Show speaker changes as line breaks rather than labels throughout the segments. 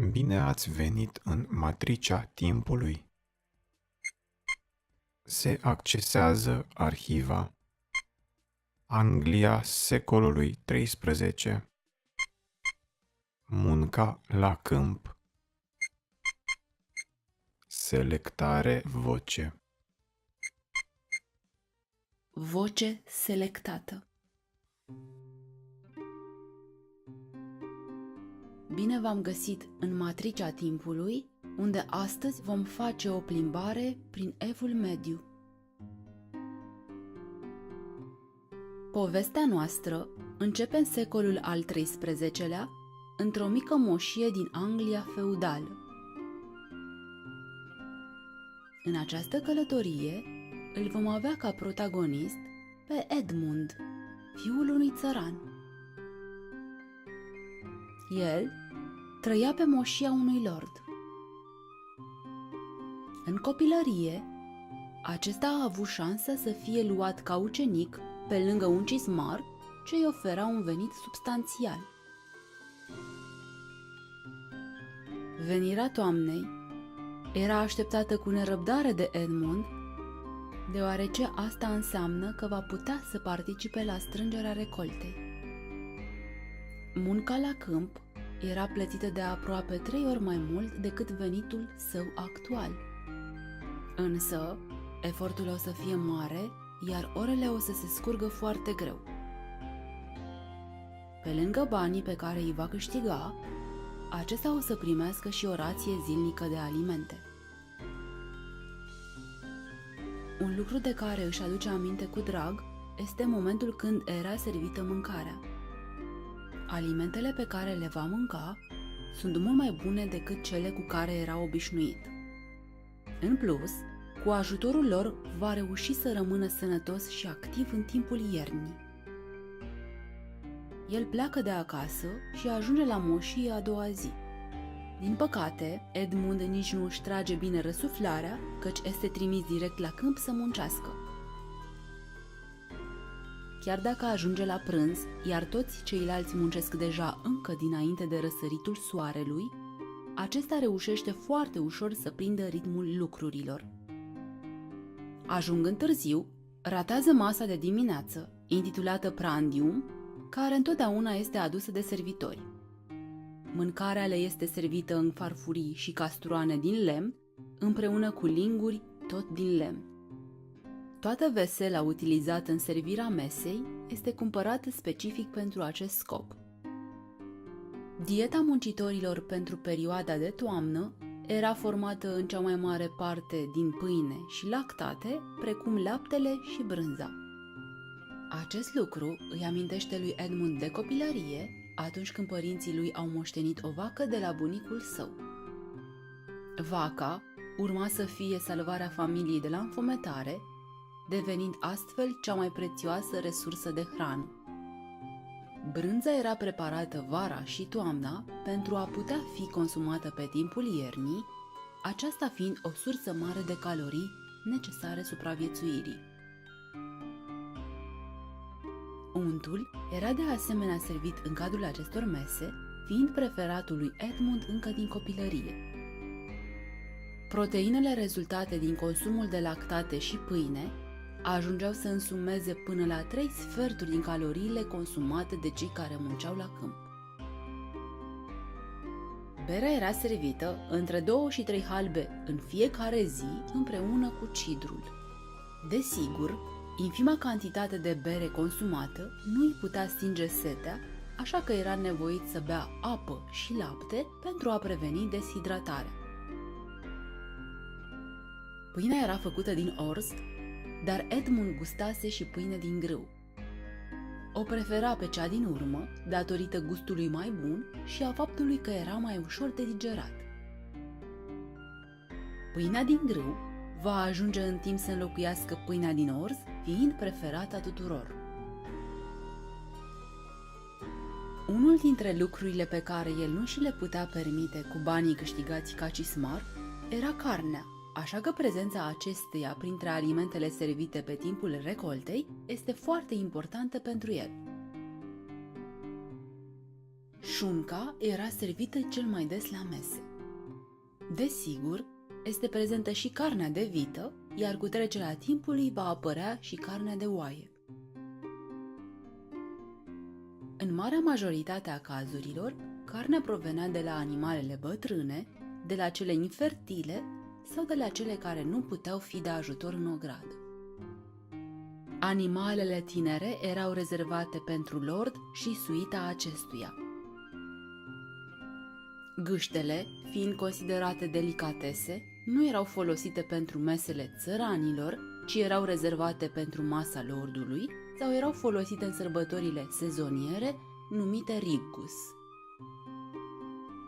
Bine ați venit în matricea timpului. Se accesează arhiva Anglia secolului XIII. Munca la câmp. Selectare voce.
Voce selectată. Bine v-am găsit în matricea timpului, unde astăzi vom face o plimbare prin Evul Mediu. Povestea noastră începe în secolul al XIII-lea, într-o mică moșie din Anglia feudală. În această călătorie îl vom avea ca protagonist pe Edmund, fiul unui țăran. El trăia pe moșia unui lord. În copilărie, acesta a avut șansa să fie luat ca ucenic pe lângă un cismar ce îi ofera un venit substanțial. Venirea toamnei era așteptată cu nerăbdare de Edmund, deoarece asta înseamnă că va putea să participe la strângerea recoltei. Munca la câmp era plătită de aproape 3 ori mai mult decât venitul său actual. Însă, efortul o să fie mare, iar orele o să se scurgă foarte greu. Pe lângă banii pe care îi va câștiga, acesta o să primească și o rație zilnică de alimente. Un lucru de care își aduce aminte cu drag este momentul când era servită mâncarea. Alimentele pe care le va mânca sunt mult mai bune decât cele cu care era obișnuit. În plus, cu ajutorul lor va reuși să rămână sănătos și activ în timpul iernii. El pleacă de acasă și ajunge la moșie a doua zi. Din păcate, Edmund nici nu își trage bine răsuflarea, căci este trimis direct la câmp să muncească. Chiar dacă ajunge la prânz, iar toți ceilalți muncesc deja încă dinainte de răsăritul soarelui, acesta reușește foarte ușor să prindă ritmul lucrurilor. Ajungând târziu, ratează masa de dimineață, intitulată Prandium, care întotdeauna este adusă de servitori. Mâncarea le este servită în farfurii și castroane din lemn, împreună cu linguri tot din lemn. Toată vesela utilizată în servirea mesei este cumpărată specific pentru acest scop. Dieta muncitorilor pentru perioada de toamnă era formată în cea mai mare parte din pâine și lactate, precum laptele și brânza. Acest lucru îi amintește lui Edmund de copilărie, atunci când părinții lui au moștenit o vacă de la bunicul său. Vaca urma să fie salvarea familiei de la înfometare, devenind astfel cea mai prețioasă resursă de hrană. Brânza era preparată vara și toamna pentru a putea fi consumată pe timpul iernii, aceasta fiind o sursă mare de calorii necesare supraviețuirii. Untul era de asemenea servit în cadrul acestor mese, fiind preferatul lui Edmund încă din copilărie. Proteinele rezultate din consumul de lactate și pâine ajungeau să însumeze până la 3 sferturi din caloriile consumate de cei care munceau la câmp. Berea era servită între 2 și 3 halbe în fiecare zi împreună cu cidrul. Desigur, infima cantitate de bere consumată nu îi putea stinge setea, așa că era nevoit să bea apă și lapte pentru a preveni deshidratarea. Pâinea era făcută din orz, dar Edmund gustase și pâine din grâu. O prefera pe cea din urmă, datorită gustului mai bun și a faptului că era mai ușor de digerat. Pâinea din grâu va ajunge în timp să înlocuiască pâinea din orz, fiind preferata tuturor. Unul dintre lucrurile pe care el nu și le putea permite cu banii câștigați ca cismar era carnea, așa că prezența acesteia printre alimentele servite pe timpul recoltei este foarte importantă pentru el. Șunca era servită cel mai des la mese. Desigur, este prezentă și carnea de vită, iar cu trecerea timpului va apărea și carnea de oaie. În marea majoritate a cazurilor, carnea provenea de la animalele bătrâne, de la cele infertile sau de la cele care nu puteau fi de ajutor în ogradă. Animalele tinere erau rezervate pentru lord și suita acestuia. Gâștele, fiind considerate delicatese, nu erau folosite pentru mesele țăranilor, ci erau rezervate pentru masa lordului sau erau folosite în sărbătorile sezoniere, numite rigus.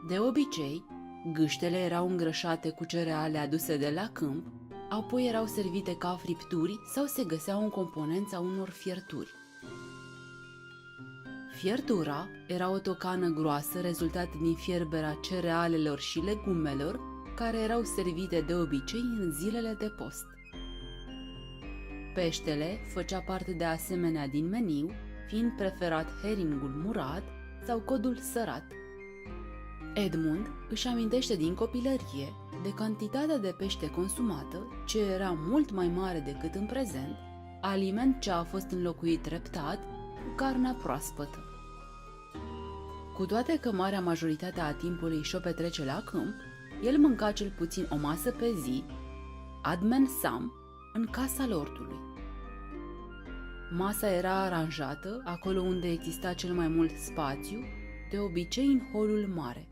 De obicei, gâștele erau îngrășate cu cereale aduse de la câmp, apoi erau servite ca fripturi sau se găseau în componența unor fierturi. Fiertura era o tocană groasă rezultată din fierberea cerealelor și legumelor, care erau servite de obicei în zilele de post. Peștele făcea parte de asemenea din meniu, fiind preferat heringul murat sau codul sărat. Edmund își amintește din copilărie de cantitatea de pește consumată, ce era mult mai mare decât în prezent, aliment ce a fost înlocuit treptat cu carnea proaspătă. Cu toate că marea majoritate a timpului și-o petrece la câmp, el mânca cel puțin o masă pe zi, ad mensam, în casa lordului. Masa era aranjată acolo unde exista cel mai mult spațiu, de obicei în holul mare.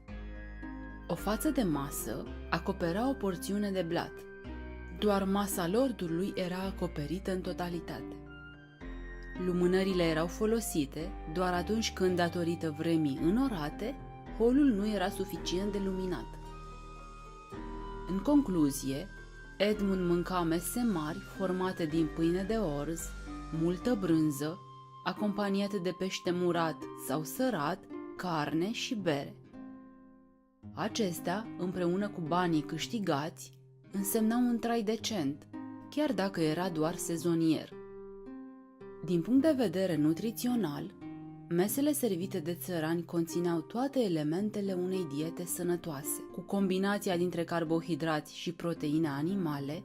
O față de masă acopera o porțiune de blat. Doar masa lordului era acoperită în totalitate. Lumânările erau folosite doar atunci când, datorită vremii înorate, holul nu era suficient de luminat. În concluzie, Edmund mânca mese mari formate din pâine de orz, multă brânză, acompaniate de pește murat sau sărat, carne și bere. Acestea, împreună cu banii câștigați, însemnau un trai decent, chiar dacă era doar sezonier. Din punct de vedere nutrițional, mesele servite de țărani conțineau toate elementele unei diete sănătoase, cu combinația dintre carbohidrați și proteine animale,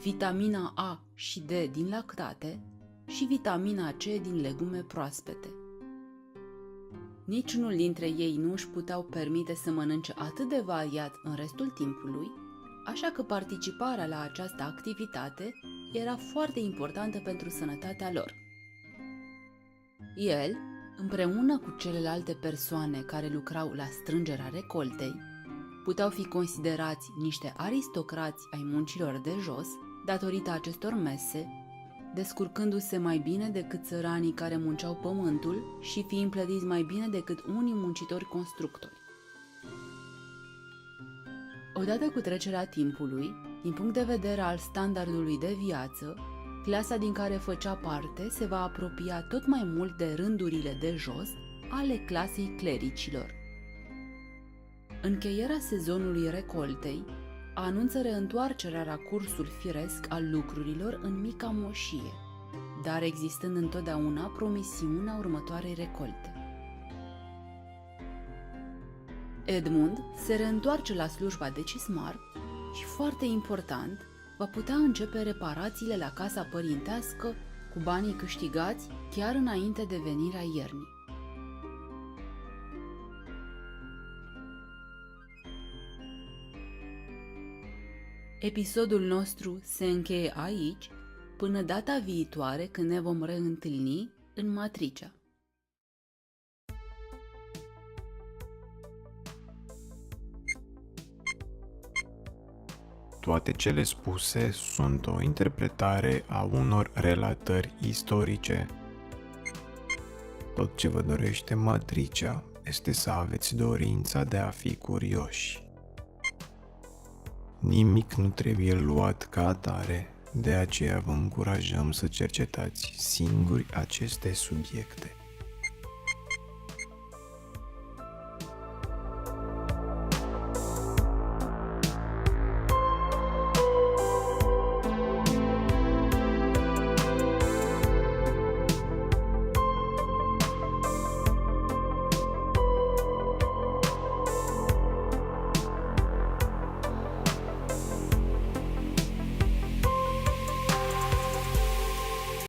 vitamina A și D din lactate și vitamina C din legume proaspete. Niciunul dintre ei nu își puteau permite să mănânce atât de variat în restul timpului, așa că participarea la această activitate era foarte importantă pentru sănătatea lor. El, împreună cu celelalte persoane care lucrau la strângerea recoltei, puteau fi considerați niște aristocrați ai muncilor de jos, datorită acestor mese, descurcându-se mai bine decât țăranii care munceau pământul și fiind plătiți mai bine decât unii muncitori constructori. Odată cu trecerea timpului, din punct de vedere al standardului de viață, clasa din care făcea parte se va apropia tot mai mult de rândurile de jos ale clasei clericilor. Încheierea sezonului recoltei anunță reîntoarcerea la cursul firesc al lucrurilor în mica moșie, dar existând întotdeauna promisiunea următoarei recolte. Edmund se reîntoarce la slujba de cismar și, foarte important, va putea începe reparațiile la casa părintească cu banii câștigați chiar înainte de venirea iernii. Episodul nostru se încheie aici, până data viitoare când ne vom reîntâlni în Matricea.
Toate cele spuse sunt o interpretare a unor relatări istorice. Tot ce vă dorește Matricea este să aveți dorința de a fi curioși. Nimic nu trebuie luat ca atare, de aceea vă încurajăm să cercetați singuri aceste subiecte.